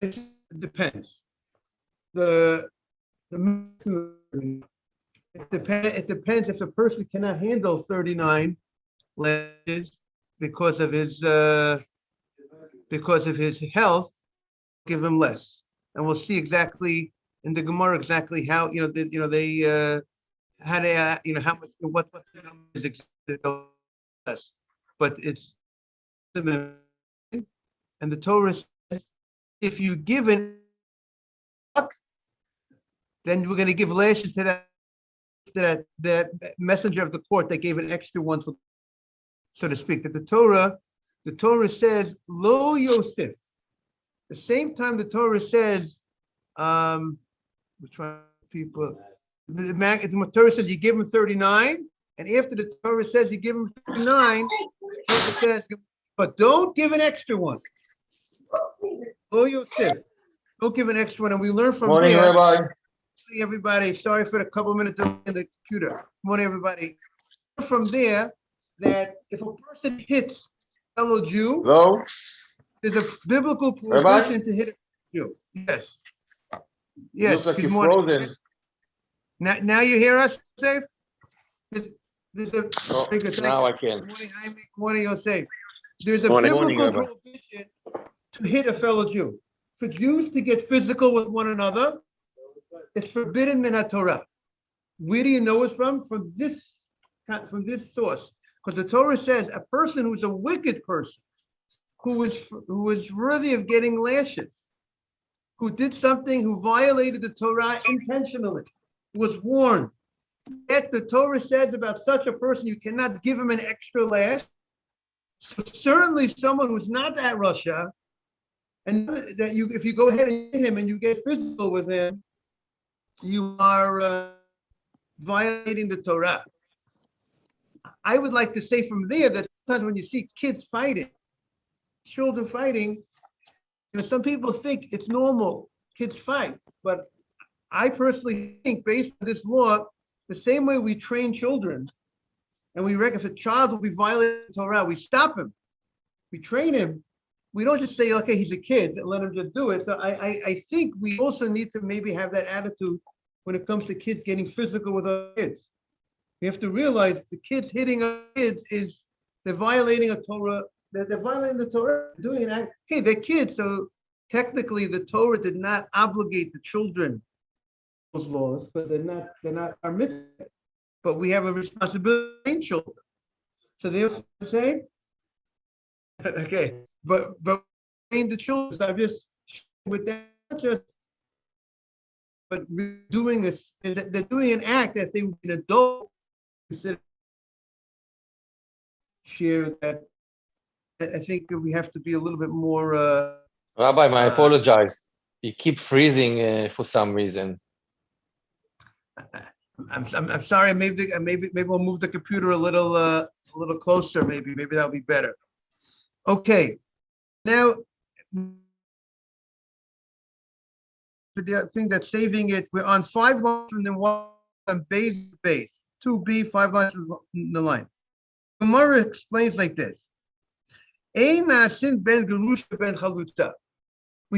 It depends. The it depends if the person cannot handle 39 lashes because of his health, give him less. And we'll see exactly in the Gemara exactly how they how they how much what the number is exactly less. But it's and the Torah says if you give an then we're going to give lashes to that messenger of the court that gave an extra one, so to speak. That the Torah says lo Yosef. The same time the Torah says, we're trying people. The Torah says you give him 39, and after the Torah says you give him 39, the Torah says, but don't give an extra one. Lo Yosef. Don't give an extra one, and we learn from Morning, there. Rabbi. Morning, everybody. Sorry for the couple minutes in the computer. Morning, everybody. From there, that if a person hits a fellow Jew, Hello? there's a biblical prohibition to hit a Jew. Yes. Yes. Looks like Good you're morning. frozen. Now you hear us, safe? There's a Oh, very good. now I can. Good morning, Jaime. Good morning, Yosef. There's a Morning, biblical Rabbi. prohibition to hit a fellow Jew. For Jews to get physical with one another, it's forbidden in Torah. Where do you know it from? From this source. Because the Torah says a person who's a wicked person, who is worthy of getting lashes, who did something, who violated the Torah intentionally, was warned. Yet the Torah says about such a person, you cannot give him an extra lash. So certainly someone who's not that Russia, and that if you go ahead and hit him and you get physical with him, you are violating the Torah. I would like to say from there that sometimes when you see kids fighting, children fighting, some people think it's normal, kids fight. But I personally think, based on this law, the same way we train children, and we reckon if a child will be violating the Torah, we stop him, we train him. We don't just say, okay, he's a kid, and let him just do it. So I think we also need to maybe have that attitude when it comes to kids getting physical with other kids. We have to realize the kids hitting other kids they're violating a Torah. They're violating the Torah, doing an act. Okay, they're kids, so technically the Torah did not obligate the children those laws, but they're not our mitzvah. But we have a responsibility to train children. So therefore, say, okay, but train the children. So I'm just with that, but doing this, they're doing an act as they would be an adult. Share that. I think we have to be a little bit more. Rabbi, I apologize. You keep freezing for some reason. I'm sorry. Maybe we'll move the computer a little closer. Maybe that'll be better. Okay. Now, the thing that's saving it, we're on 5 lines from the one on base, 2B, 5 lines from the line. Gemara explains like this. We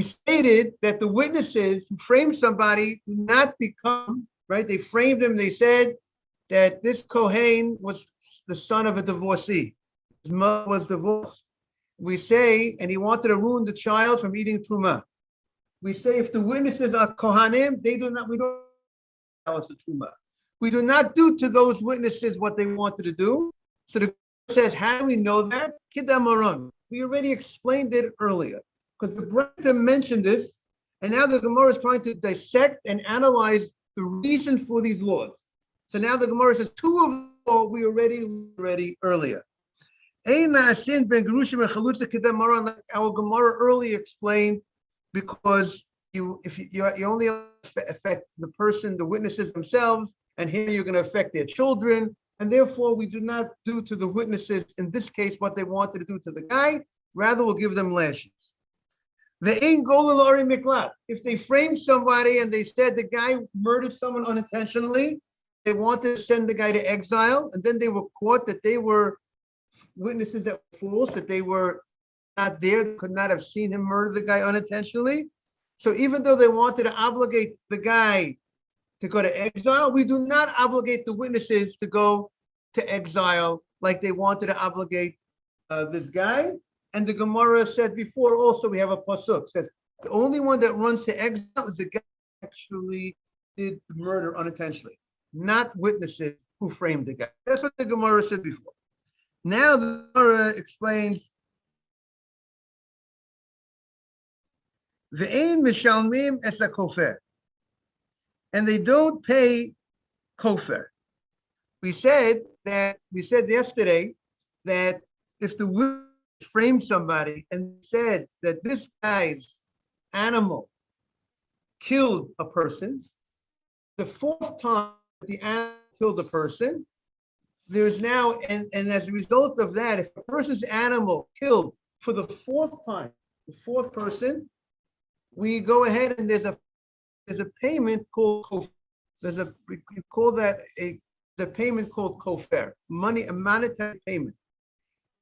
stated that the witnesses who framed somebody do not become, right? They framed him. They said that this Kohen was the son of a divorcee. His mother was divorced. We say, and he wanted to ruin the child from eating truma. We say if the witnesses are Kohanim, we don't tell us the truma. We do not do to those witnesses what they wanted to do. So the Gemara says, how do we know that? Kidamaron. We already explained it earlier. Because the Bretta mentioned this, and now the Gemara is trying to dissect and analyze the reason for these laws. So now the Gemara says, 2 of them we already earlier. Our Gemara earlier explained, because you only affect the person, the witnesses themselves, and here you're going to affect their children, and therefore we do not do to the witnesses in this case what they wanted to do to the guy. Rather, we'll give them lashes. The ain gololari miklat. If they framed somebody and they said the guy murdered someone unintentionally, they wanted to send the guy to exile, and then they were caught that they were witnesses that were false, that they were not there, could not have seen him murder the guy unintentionally. So even though they wanted to obligate the guy to go to exile, we do not obligate the witnesses to go to exile like they wanted to obligate this guy. And the Gemara said before also, we have a pasuk says the only one that runs to exile is the guy who actually did the murder unintentionally, not witnesses who framed the guy. That's what the Gemara said before. Now the Gemara explains Ve'ein mishalmim es kofer, and they don't pay kofer. We said yesterday that if the witness framed somebody and said that this guy's animal killed a person, the fourth time the animal killed a person, there's now, and as a result of that, if a person's animal killed for the fourth time, the fourth person, we go ahead and there's a payment called kofer. We call that the payment called kofer, money, a monetary payment.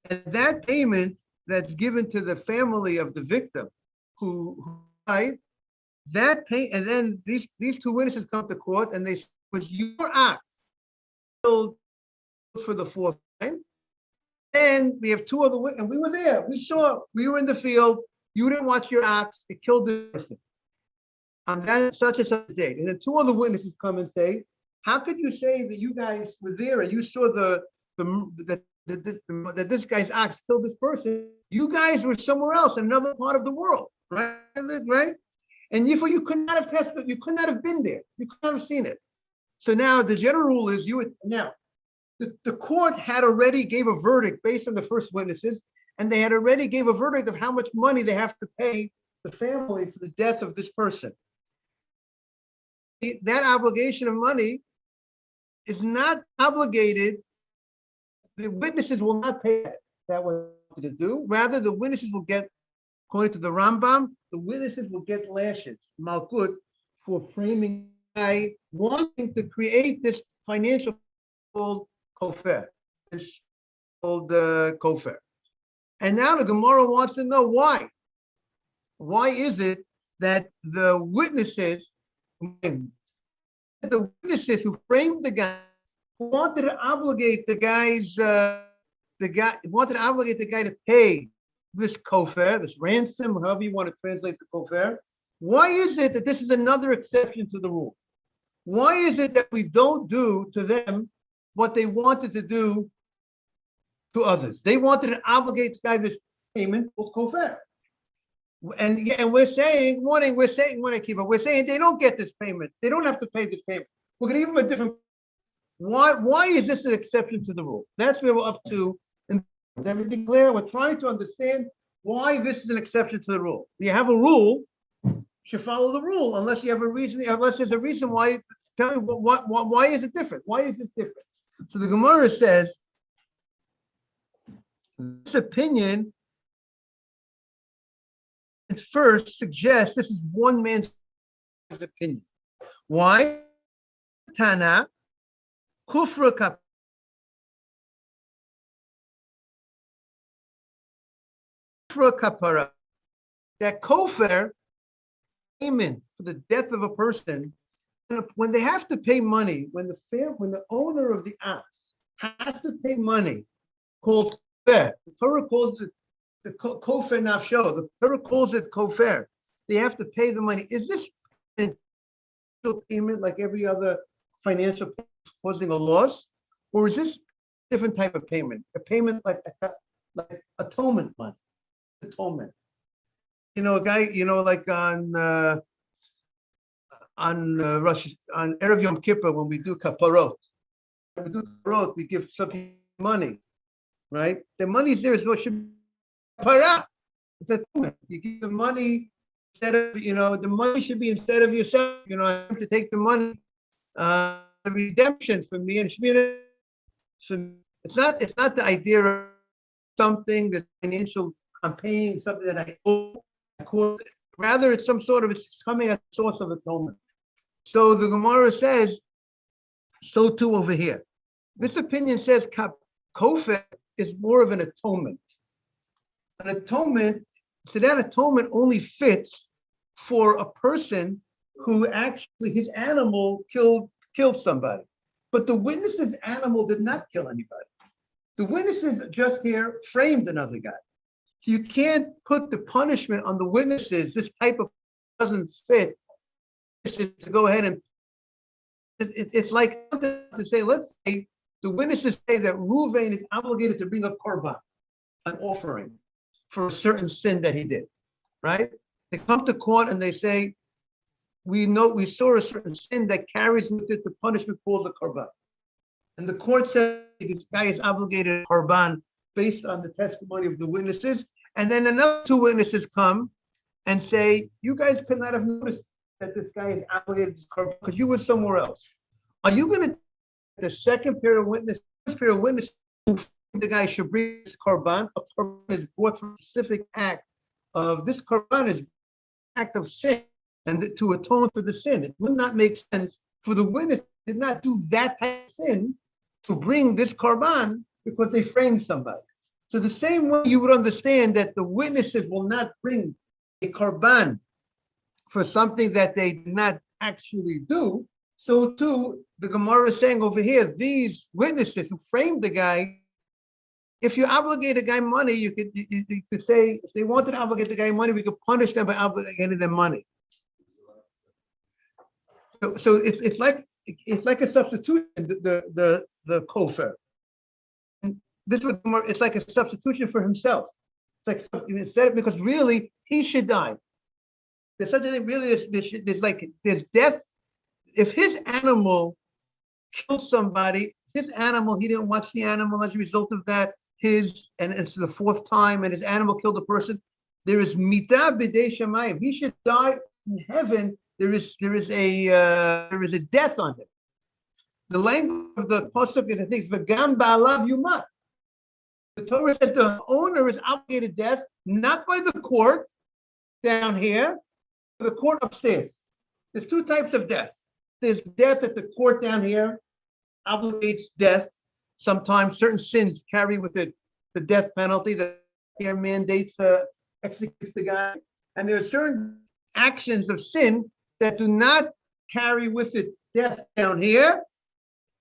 And that payment that's given to the family of the victim who died, that pay, and then these two witnesses come to court and they say, was your ox killed for the fourth time? And we have two other witnesses, and we were there. We were in the field. You didn't watch your ox. It killed the person on that such and such a date. And then two other witnesses come and say, how could you say that you guys were there and you saw that this guy's ox killed this person? You guys were somewhere else, in another part of the world, right? Right? And therefore you could not have tested, you could not have been there. You could not have seen it. So now the general rule is the court had already gave a verdict based on the first witnesses, and they had already gave a verdict of how much money they have to pay the family for the death of this person. That obligation of money is not obligated. The witnesses will not pay that what to do. Rather, the witnesses will get, according to the Rambam, the witnesses will get lashes, malkut, for framing by wanting to create this financial called kofer, this called kofer. And now the Gemara wants to know why. Why is it that the witnesses who framed the guy, who wanted to obligate the guy to pay this kofer, this ransom, however you want to translate the kofer, why is it that this is another exception to the rule? Why is it that we don't do to them what they wanted to do to others? They wanted to obligate this guy this payment called kofer. And we're saying they don't get this payment. They don't have to pay this payment. We're going to give them a different. Why is this an exception to the rule? That's where we're up to. And then we declare we're trying to understand why this is an exception to the rule. You have a rule, you should follow the rule unless you have a reason. Unless there's a reason why. Tell me why is it different? Why is it different? So the Gemara says this opinion at first suggests this is one man's opinion. Why? Tana, kufra kapara. That kofer, payment for the death of a person, when they have to pay money, when the owner of the ox has to pay money, called kofer. The Torah calls it the kofer nafsho. The Torah calls it kofer. They have to pay the money. Is this payment like every other financial payment causing a loss, or is this a different type of payment? A payment like atonement money. Atonement. A guy. Like on Erev Yom Kippur when we do kaparot. When we do kaparot, we give some money, right? The money is there is what should be kapara. It's atonement. You give the money instead of the money should be instead of yourself. I have to take the money, the redemption for me, and it should be. So it's not the idea of something that's financial. I'm paying something that I owe. Rather, it's it's coming as a source of atonement. So the Gemara says, so too over here. This opinion says kofer is more of an atonement. An atonement, so that atonement only fits for a person who actually his animal killed somebody. But the witness's animal did not kill anybody. The witnesses just here framed another guy. You can't put the punishment on the witnesses. This type of doesn't fit to go ahead and it's like to say, let's say the witnesses say that Ruvain is obligated to bring a korban, an offering for a certain sin that he did, right? They come to court and they say, we saw a certain sin that carries with it the punishment called the korban. And the court says this guy is obligated to korban based on the testimony of the witnesses. And then another two witnesses come and say, you guys could not have noticed that this guy is obligated to korban because you were somewhere else. Are you going to the second pair of witnesses, who the guy should bring this korban? A korban is brought for a specific act of this korban is act of sin and to atone for the sin. It would not make sense for the witness did not do that type of sin to bring this korban because they framed somebody. So the same way you would understand that the witnesses will not bring a korban for something that they did not actually do, so too, the Gemara is saying over here, these witnesses who framed the guy, if you obligate a guy money, you could say, if they wanted to obligate the guy money, we could punish them by obligating them money. So it's like a substitution, the kofar. This would it's like a substitution for himself. It's like instead of, because really he should die. There's such a thing. Really, there's death. If his animal killed somebody, his animal, he didn't watch the animal as a result of that. And it's the fourth time, and his animal killed a person. There is mita b'dei shamayim. He should die in heaven. There is a death on him. The language of the pasuk is, I think, v'gam ba'alav yumat. The Torah said the owner is obligated death, not by the court down here, but the court upstairs. There's two types of death. There's death at the court down here, obligates death. Sometimes certain sins carry with it the death penalty that here mandates executes the guy. And there are certain actions of sin that do not carry with it death down here,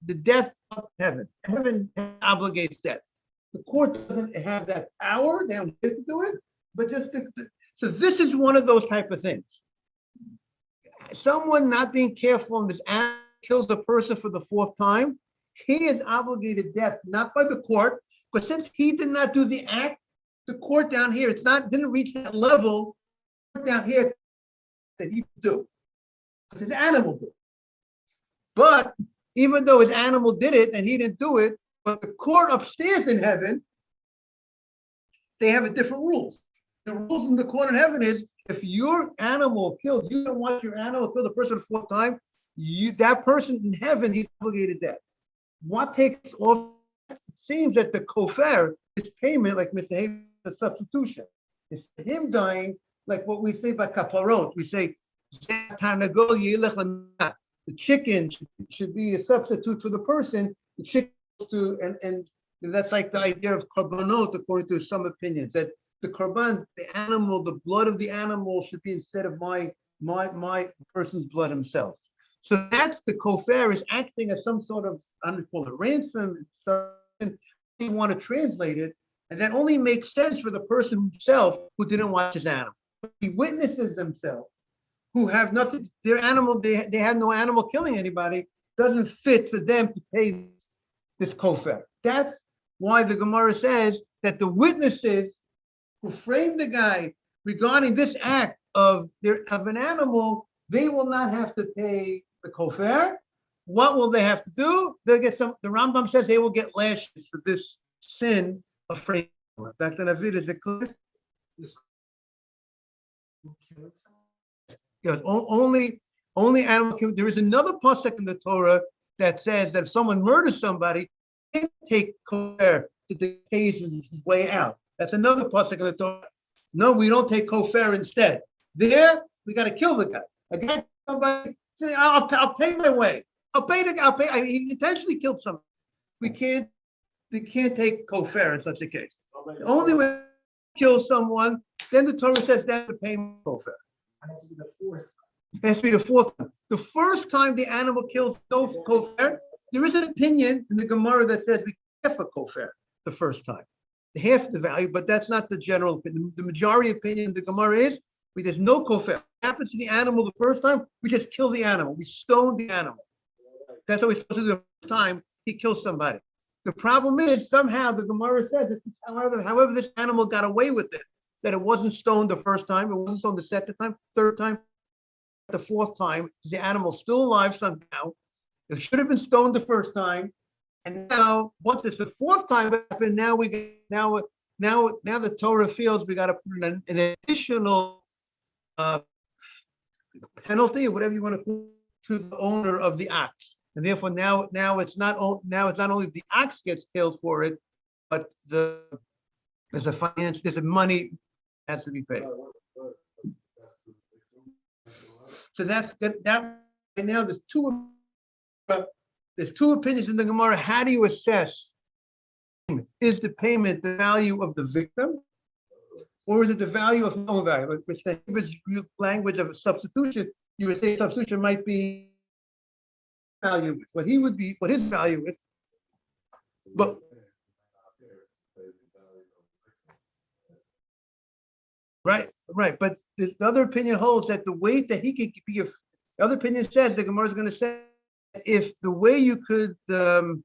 the death of heaven. Heaven obligates death. The court doesn't have that power down here to do it, but so this is one of those type of things. Someone not being careful and this animal kills a person for the fourth time, he is obligated death, not by the court, but since he did not do the act, the court down here, didn't reach that level down here that he could do. Because his animal did. But even though his animal did it and he didn't do it, but the court upstairs in heaven, they have a different rules. The rules in the court in heaven is, if your animal killed, you don't want your animal killed a person the fourth time, that person in heaven, he's obligated death. What takes off? It seems that the kofar is payment, like Mr. Hayes, the substitution. It's him dying, like what we say by kaparot. We say, the chicken should be a substitute for the person. The chicken and that's like the idea of korbanot, according to some opinions, that the korban, the animal, the blood of the animal should be instead of my person's blood himself. So that's the kofar is acting as some sort of, I don't call it ransom, you want to translate it, and that only makes sense for the person himself who didn't watch his animal. The witnesses themselves who have nothing, their animal, they have no animal killing anybody, doesn't fit for them to pay this kofar. That's why the Gemara says that the witnesses who framed the guy regarding this act of an animal, they will not have to pay the kofar. What will they have to do? They'll get the Rambam says they will get lashes for this sin of framing. Dr. Navid, is it clear? Yes, only animal can. There is another pasuk in the Torah that says that if someone murders somebody, they can't take kofar to the case his way out. That's another pasuk in the Torah. No, we don't take kofar instead. There, we got to kill the guy. A guy, somebody say, I'll pay my way. I'll pay. He intentionally killed someone. We can't take kofar in such a case. The only way to kill someone, then the Torah says that's the payment kofar. It has to be the fourth time. The first time the animal kills no kofar, there is an opinion in the Gemara that says we half a kofar the first time, half the value, but that's not the general opinion. The majority opinion of the Gemara is there's no kofar. What happens to the animal the first time? We just kill the animal. We stone the animal. That's what we're supposed to do the first time he kills somebody. The problem is somehow the Gemara says that however this animal got away with it, that it wasn't stoned the first time, it wasn't stoned the second time, third time, the fourth time. The animal's still alive somehow. It should have been stoned the first time, and now once it's the fourth time happened, now the Torah feels we got to put an additional penalty or whatever you want to put to the owner of the ox, and therefore now it's not only the ox gets killed for it, but there's a money has to be paid. So that's that. And now there's two opinions in the Gemara. How do you assess payment? Is the payment the value of the victim, or is it the value of no value? Which the Hebrew language of a substitution, you would say substitution might be value, what his value is. But right. But the other opinion holds that the weight that he could be, the other opinion says the Gemara is going to say if the way you could have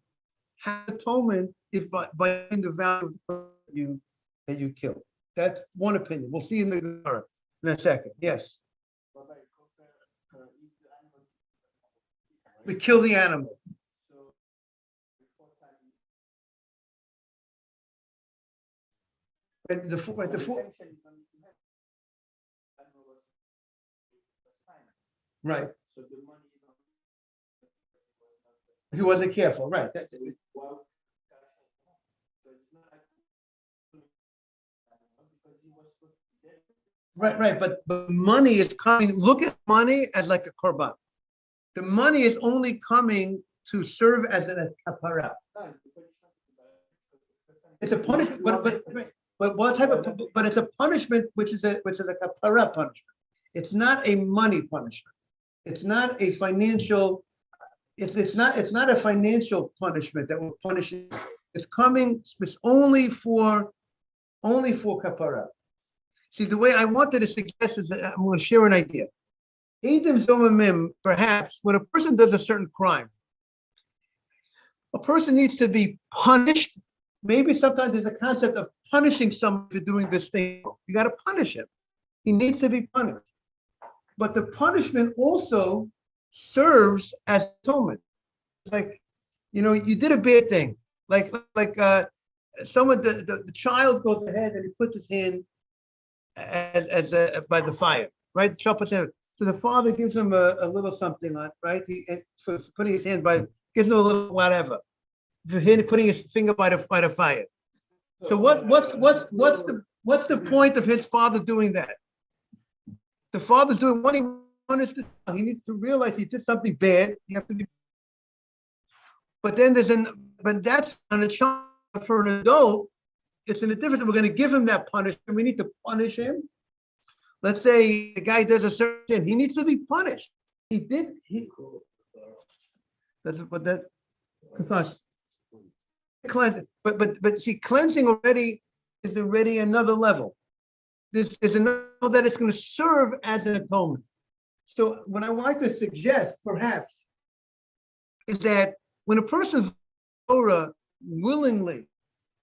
atonement is by the value of the person that you killed. That's one opinion. We'll see in the Gemara in a second. Yes. We kill the animal. Right. So the money is on. He wasn't careful, right? Right. But money is coming. Look at money as like a korban. The money is only coming to serve as a kapara. It's a punishment, but what type of? But it's a punishment which is a kapara punishment. It's not a money punishment. It's not a financial. It's not a financial punishment that will punish you. It's coming. It's only for kapara. See, the way I wanted to suggest is that I'm going to share an idea. Edim Zomamim, perhaps when a person does a certain crime, a person needs to be punished. Maybe sometimes there's a concept of punishing someone for doing this thing. You got to punish him. He needs to be punished. But the punishment also serves as atonement. Like, you did a bad thing. Like someone, the child goes ahead and he puts his hand by the fire, right? The child puts his hand. So the father gives him a little something on, right? For putting his hand gives him a little whatever. Putting his finger by the fire. So what's the point of his father doing that? The father's doing what he wants to do. He needs to realize he did something bad. You have to be. But then but that's on a child. For an adult, it's in a difference. We're going to give him that punishment. We need to punish him. Let's say the guy does a certain sin. He needs to be punished. That's what that because cleansing. But see, cleansing is already another level. This is another that it's going to serve as an atonement. So what I like to suggest, perhaps, is that when a person Torah willingly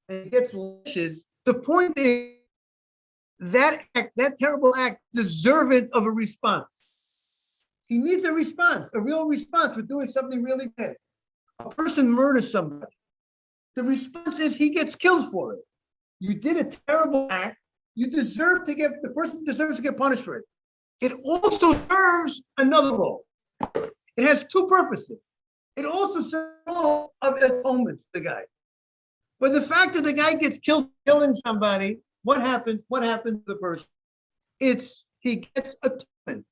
and gets wishes, the point is that act, that terrible act, deserving of a response. He needs a response, a real response for doing something really bad. A person murders somebody. The response is he gets killed for it. You did a terrible act. The person deserves to get punished for it. It also serves another role. It has two purposes. It also serves the role of atonement to the guy. But the fact that the guy gets killed killing somebody, what happens to the person? He gets atonement.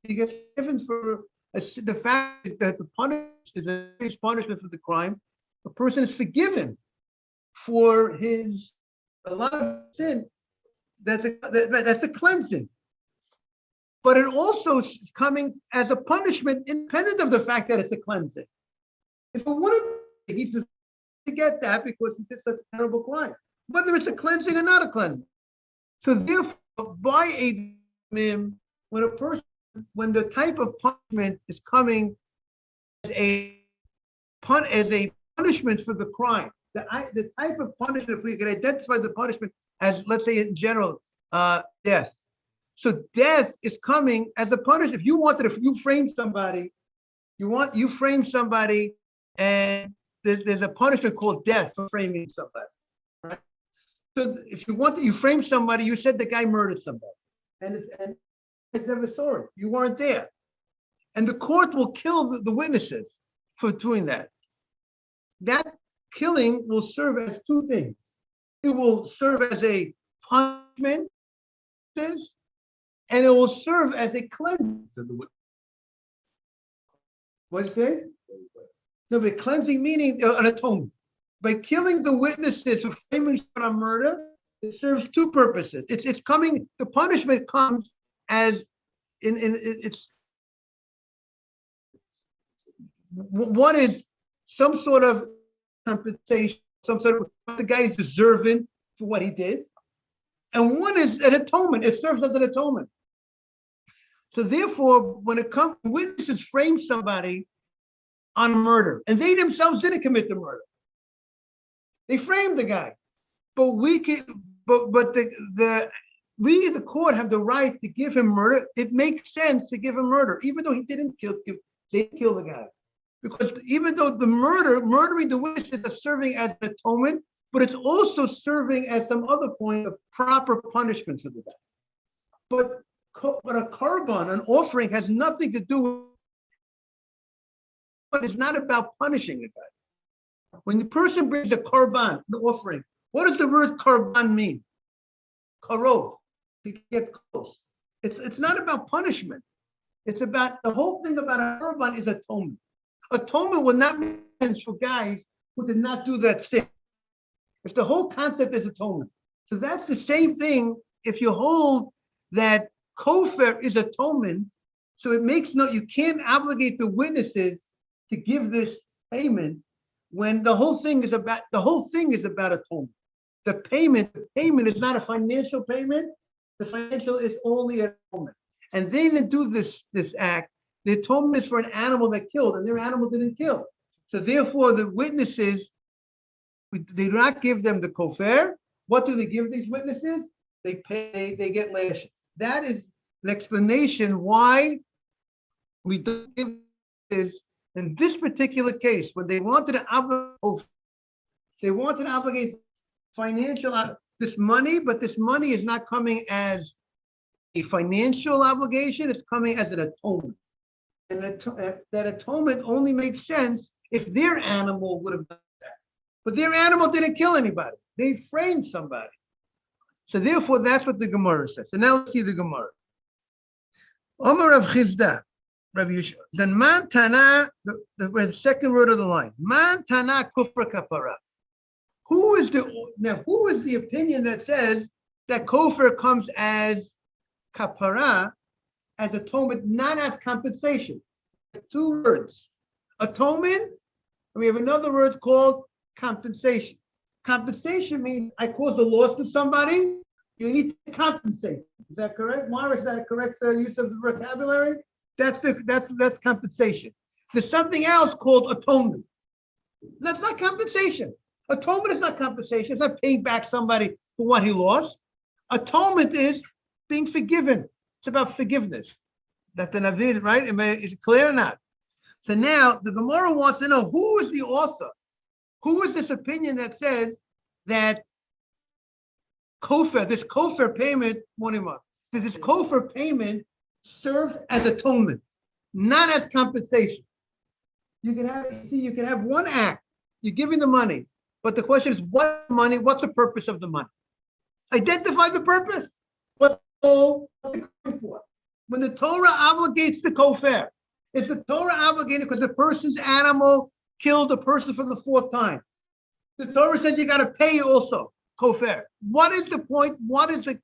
He gets given for the fact that the punishment is a serious punishment for the crime. A person is forgiven for a lot of sin. That's the cleansing. But it also is coming as a punishment independent of the fact that it's a cleansing. If it wouldn't, he's just to get that because he did such a terrible crime, whether it's a cleansing or not a cleansing. So therefore, by a mim, when the type of punishment is coming as a punishment for the crime, the type of punishment, if we can identify the punishment as, let's say in general, death. So death is coming as a punishment. If you frame somebody, you frame somebody, and there's a punishment called death for framing somebody, right? So if you frame somebody, you said the guy murdered somebody, and never saw it. You weren't there, and the court will kill the witnesses for doing that. That killing will serve as two things. It will serve as a punishment, and it will serve as a cleansing to the witness. What's that? No, but cleansing meaning an atonement. By killing the witnesses for framing someone on murder, it serves two purposes. It's coming. The punishment comes as it's one is some sort of compensation, some sort of what the guy is deserving for what he did, and one is an atonement. It serves as an atonement. So therefore, when it comes, witnesses frame somebody on murder, and they themselves didn't commit the murder. They framed the guy, but we can, but we the court have the right to give him murder. It makes sense to give him murder, even though he didn't kill. They kill the guy, because even though murdering the witnesses is serving as an atonement, but it's also serving as some other point of proper punishment for the guy. But a korban, an offering, has nothing to do with. But it's not about punishing the guy. When the person brings a korban, an offering, what does the word korban mean? Karov, to get close. It's not about punishment. It's about, the whole thing about a korban is atonement. Atonement will not make sense for guys who did not do that sin. If the whole concept is atonement. So that's the same thing if you hold that kofar is atonement, so it makes you can't obligate the witnesses to give this payment when the whole thing is about atonement. The payment is not a financial payment. The financial is only atonement. And they didn't do this act. The atonement is for an animal that killed, and their animal didn't kill. So therefore, the witnesses, they do not give them the kofar. What do they give these witnesses? They get lashes. That is an explanation why we don't give this. In this particular case, when they wanted to obligate financial this money, but this money is not coming as a financial obligation, it's coming as an atonement. And that atonement only makes sense if their animal would have done that. But their animal didn't kill anybody. They framed somebody. So therefore, that's what the Gemara says. So now let's see the Gemara. Omar of Chizda. Then man tana, the second word of the line. Man tana kufra kapara. Who is the opinion that says that kofar comes as kapara, as atonement, not as compensation? Two words, atonement, and we have another word called compensation. Compensation means I caused a loss to somebody. You need to compensate. Is that correct? Mara, is that a correct use of the vocabulary? That's compensation. There's something else called atonement. That's not compensation. Atonement is not compensation. It's not paying back somebody for what he lost. Atonement is being forgiven. It's about forgiveness. That the Navi, right? Is it clear or not? So now the Gemara wants to know who is the author. Who is this opinion that says that kofar, this kofar payment, this kofar payment serves as atonement, not as compensation. You can have one act. You're giving the money, but the question is, what money? What's the purpose of the money? Identify the purpose. What's the for? When the Torah obligates the kofar, is the Torah obligated because the person's animal killed a person for the fourth time? The Torah says you got to pay also kofar. What is the point? What is the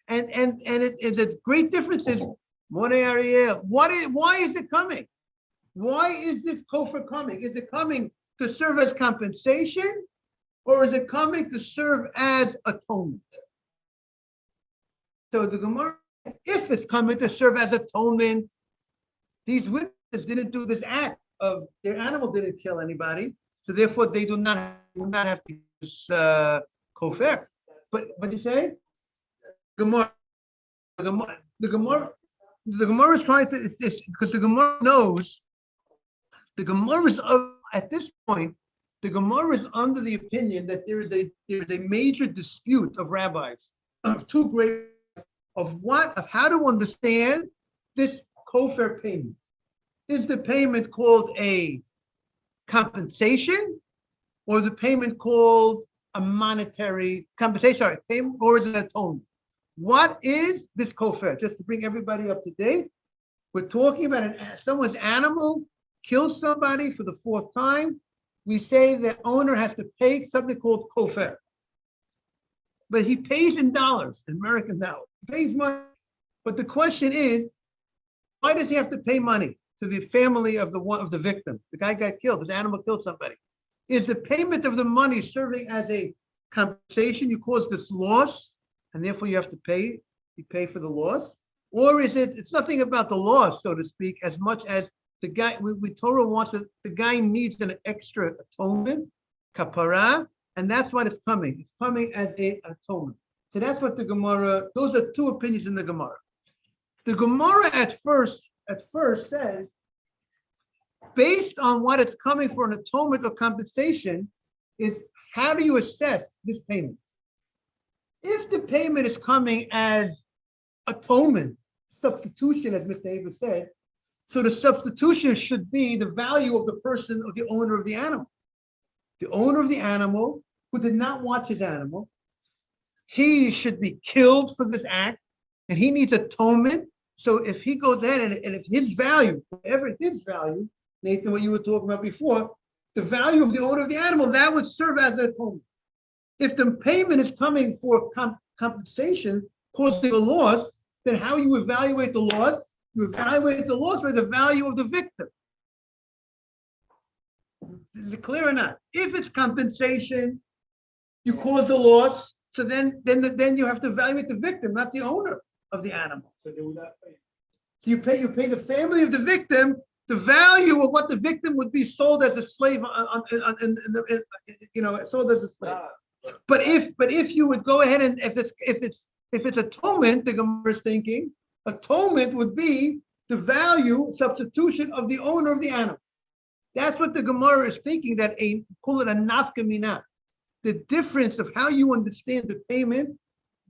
the great difference is Moreh Ariel. Why is it coming? Why is this kofar coming? Is it coming to serve as compensation, or is it coming to serve as atonement? So the Gemara, if it's coming to serve as atonement, these witnesses didn't do this act of their animal didn't kill anybody, so therefore they do not have to use kofar. But you say the Gemara is trying to because the Gemara knows the Gemara is at this point. The Gemara is under the opinion that there is a major dispute of rabbis of two great of how to understand this kofar payment. Is the payment called a compensation, or the payment called a monetary compensation? Sorry, payment, or is it atonement? What is this kofar? Just to bring everybody up to date, we're talking about someone's animal kills somebody for the fourth time. We say the owner has to pay something called kofar, but he pays in dollars, in American dollars. He pays money, but the question is, why does he have to pay money to the family of the victim? The guy got killed. His animal killed somebody. Is the payment of the money serving as a compensation? You caused this loss, and therefore you have to pay. You pay for the loss, or is it? It's nothing about the loss, so to speak, as much as the guy. Torah wants it. The guy needs an extra atonement, kapara, and that's what it's coming. It's coming as a atonement. So that's what the Gemara. Those are two opinions in the Gemara. The Gemara at first says, based on what it's coming for an atonement or compensation, is how do you assess this payment? If the payment is coming as atonement, substitution, as Mr. Ava said, so the substitution should be the value of the person, of the owner of the animal. The owner of the animal who did not watch his animal, he should be killed for this act, and he needs atonement. So if he goes ahead and if his value, whatever his value, Nathan, what you were talking about before, the value of the owner of the animal, that would serve as an atonement. If the payment is coming for compensation causing a loss, then how you evaluate the loss? You evaluate the loss by the value of the victim. Is it clear or not? If it's compensation, you cause the loss, so then you have to evaluate the victim, not the owner of the animal. So they would not pay. You pay the family of the victim the value of what the victim would be sold as a slave sold as a slave. But if you would go ahead and if it's atonement, the Gemara is thinking atonement would be the value substitution of the owner of the animal. That's what the Gemara is thinking. Call it a nafka mina. The difference of how you understand the payment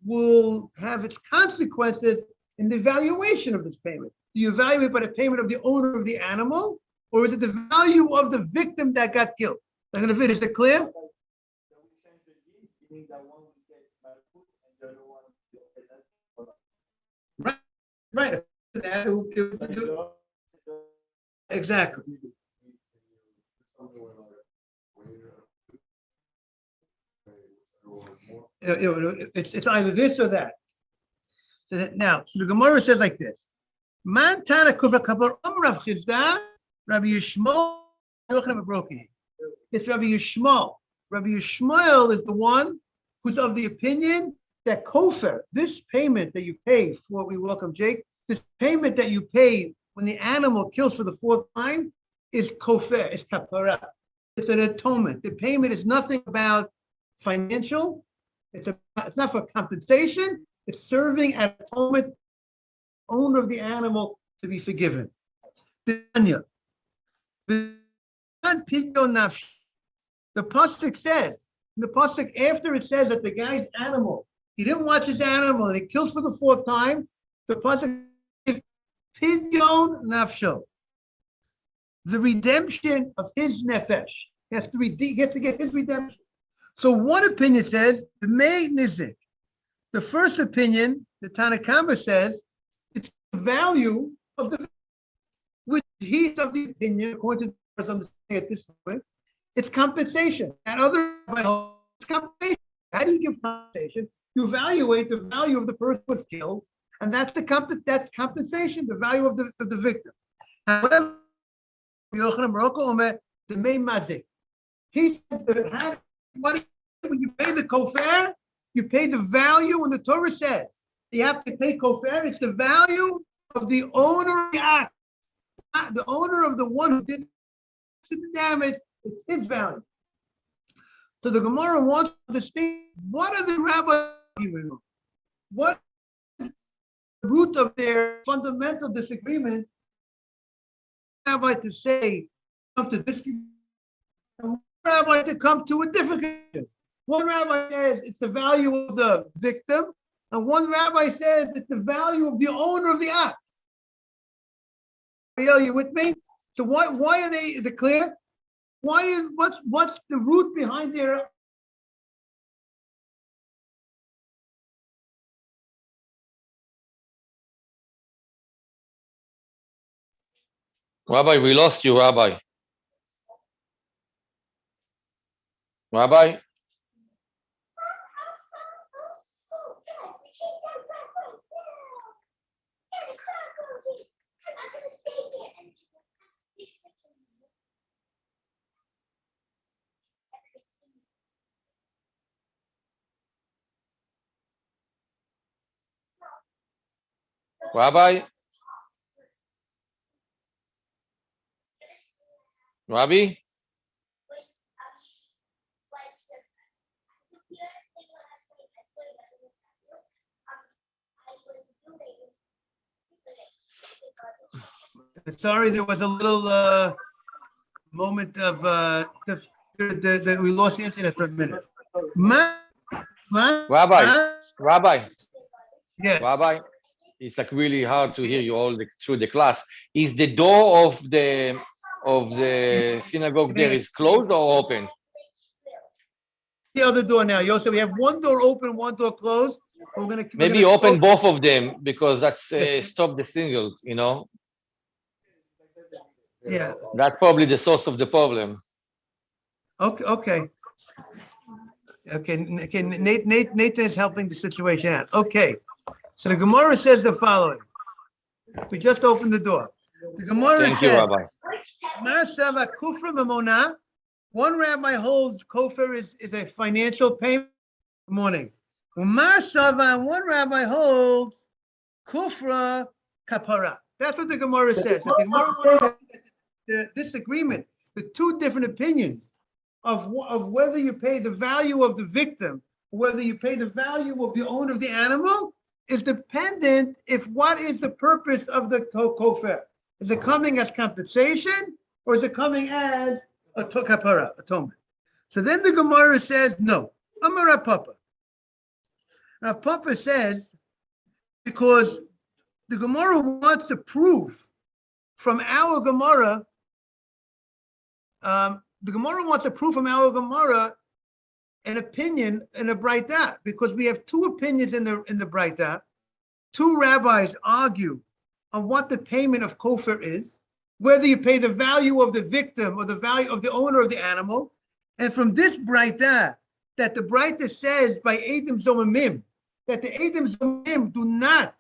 will have its consequences in the evaluation of this payment. Do you evaluate by the payment of the owner of the animal, or is it the value of the victim that got killed? Is it clear? Right. Exactly. It's either this or that. So the Gemara says like this: Man tana kufra kapar Rav Chizda, Rabbi Yishmael, Broki. It's Rabbi Yishmael. Rabbi Yishmael is the one who's of the opinion that kofar, this payment that you pay for, we welcome Jake, this payment that you pay when the animal kills for the fourth time is kofar, it's kapara. It's an atonement. The payment is nothing about financial. It's not for compensation. It's serving as atonement, owner of the animal to be forgiven. The pasuk says, after it says that the guy's animal, he didn't watch his animal and he killed for the fourth time, the pasuk says, pidyon nafsho, the redemption of his nefesh. He has to get his redemption. So one opinion says, the may nizik. The first opinion, the Tanakama says, it's the value of the, which he's of the opinion, according to his understanding at this point, it's compensation. And other, it's compensation. How do you give compensation? You evaluate the value of the person who was killed, and that's compensation, the value of the victim. However, the main mazik. He said that when you pay the kofar, you pay the value. When the Torah says you have to pay kofar, it's the value of the owner of the act, the owner of the one who did the damage. It's his value. So the Gemara wants to understand, what are the rabbis arguing on? What is the root of their fundamental disagreement? Rabbi to say, come to this conclusion, and one rabbi to come to a different conclusion. One rabbi says it's the value of the victim, and one rabbi says it's the value of the owner of the act. Are you with me? So why are they? Is it clear? What's the root behind their? Rabbi, we lost you, Rabbi. Rabbi? Rabbi? Rabbi? Sorry, there was a little moment of that we lost the internet for a minute. Rabbi? Yes. Rabbi? It's like really hard to hear you all through the class. Is the door of the synagogue there is closed or open? The other door now, Yosef. We have one door open, one door closed. Maybe open both of them, because that's stop the signal, Yeah. That's probably the source of the problem. Okay. Nathan is helping the situation out. Okay. So the Gemara says the following. We just opened the door. The Gemara Thank you, says, Rabbi. One rabbi holds kofar is a financial payment. Good morning. One rabbi holds kufra kapara. That's what the Gemara says. The Gemara wants the disagreement, the two different opinions of whether you pay the value of the victim, whether you pay the value of the owner of the animal, is dependent if what is the purpose of the kofar. Is it coming as compensation, or is it coming as a kapara, atonement? So then the Gemara says, no. Amar Papa. Now Papa says, because the Gemara wants to prove from our Gemara, an opinion in a Braita, because we have two opinions in the Braita. Two rabbis argue on what the payment of kofar is, whether you pay the value of the victim or the value of the owner of the animal. And from this Braita, that the Braita says by Edom Zomimim, that the Edom Zomimim do not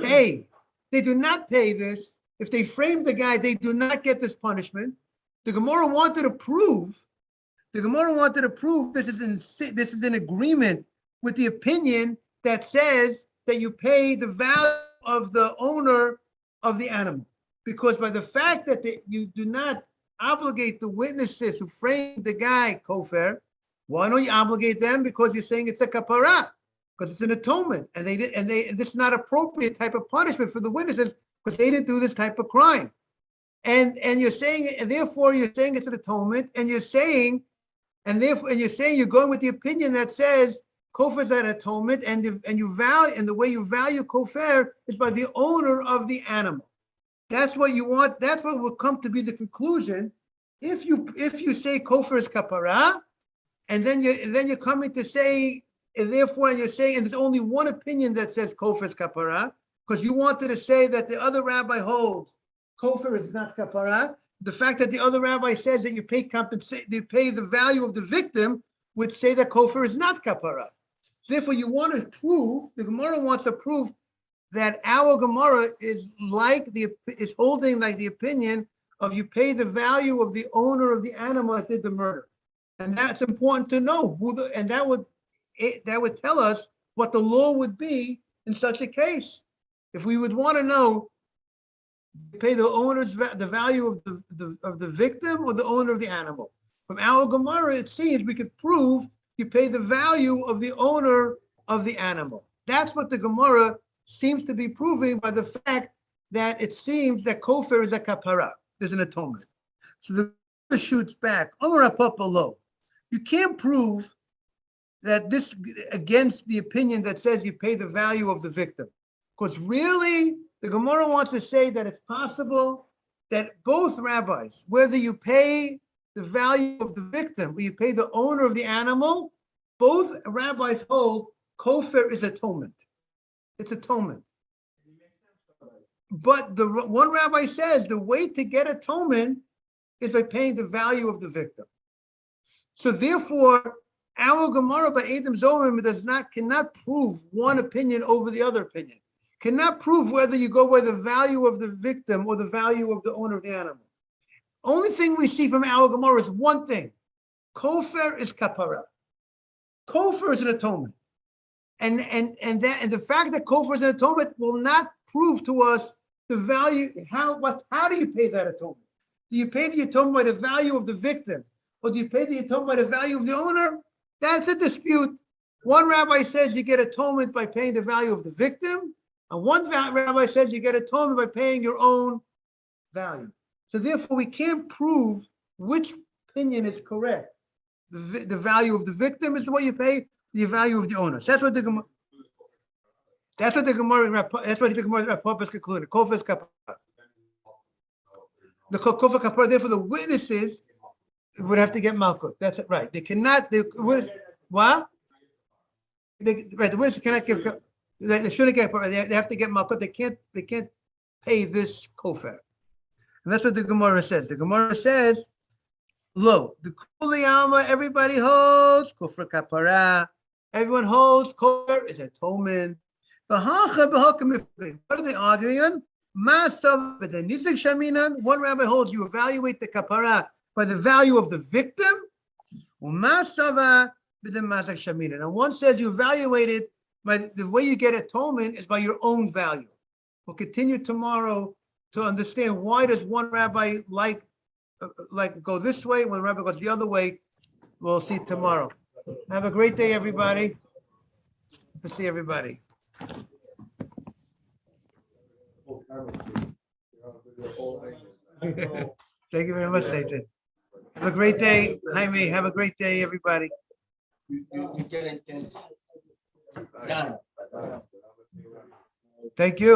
pay. They do not pay this. If they frame the guy, they do not get this punishment. The Gemara wanted to prove this is in agreement with the opinion that says that you pay the value of the owner of the animal. Because by the fact that you do not obligate the witnesses who framed the guy kofar, why don't you obligate them? Because you're saying it's a kapara, because it's an atonement, and this is not appropriate type of punishment for the witnesses because they didn't do this type of crime. And you're saying, and therefore you're saying it's an atonement, and you're saying you're going with the opinion that says kofar is an atonement, and the way you value kofar is by the owner of the animal. That's what you want. That's what will come to be the conclusion. If you say kofar is kapara, and then you're coming to say, and therefore you're saying, and there's only one opinion that says kofar is kapara, because you wanted to say that the other rabbi holds kofar is not kapara. The fact that the other rabbi says that you pay the value of the victim would say that kofar is not kapara. Therefore, you want to prove, the Gemara wants to prove that our Gemara is holding like the opinion of you pay the value of the owner of the animal that did the murder. And that's important to know and that would tell us what the law would be in such a case. If we would want to know, pay the value of the victim or the owner of the animal. From our Gemara, it seems we could prove you pay the value of the owner of the animal. That's what the Gemara seems to be proving by the fact that it seems that kofar is a kapara, there's an atonement. So the Gemara shoots back, you can't prove that this against the opinion that says you pay the value of the victim. Because really, the Gemara wants to say that it's possible that both rabbis, whether you pay the value of the victim or you pay the owner of the animal, both rabbis hold kofar is atonement. It's atonement. But the one rabbi says the way to get atonement is by paying the value of the victim. So therefore, our Gemara by Edom Zomim cannot prove one opinion over the other opinion. Cannot prove whether you go by the value of the victim or the value of the owner of the animal. Only thing we see from our Gemara is one thing. Kofar is kapara. Kofar is an atonement. And the fact that kofar is an atonement will not prove to us the value. How do you pay that atonement? Do you pay the atonement by the value of the victim? Or do you pay the atonement by the value of the owner? That's a dispute. One rabbi says you get atonement by paying the value of the victim, and one rabbi says you get atonement by paying your own value. So therefore, we can't prove which opinion is correct. The value of the victim is what you pay, the value of the owner. So that's what the Gemara. That's what the Gemara Rapopis concluded. Kofar is kapara. The kofar kapara. Therefore, the witnesses would have to get Makkos. That's it, right. They cannot. What? The witnesses cannot give. They shouldn't get. They have to get Makkos. They can't pay this kofar. And that's what the Gemara says. The Gemara says, "Lo, the kuli alma. Everybody holds kofar kapara. Everyone holds kofar is atonement. What are they arguing on? One rabbi holds you evaluate the kapara by the value of the victim. And one says you evaluate it by the way you get atonement is by your own value. We'll continue tomorrow to understand why does one rabbi like go this way, one rabbi goes the other way. We'll see tomorrow. Have a great day, everybody. Good to see everybody. Thank you very much, Nathan. Have a great day, Jaime. Have a great day, everybody. You get it done. Thank you.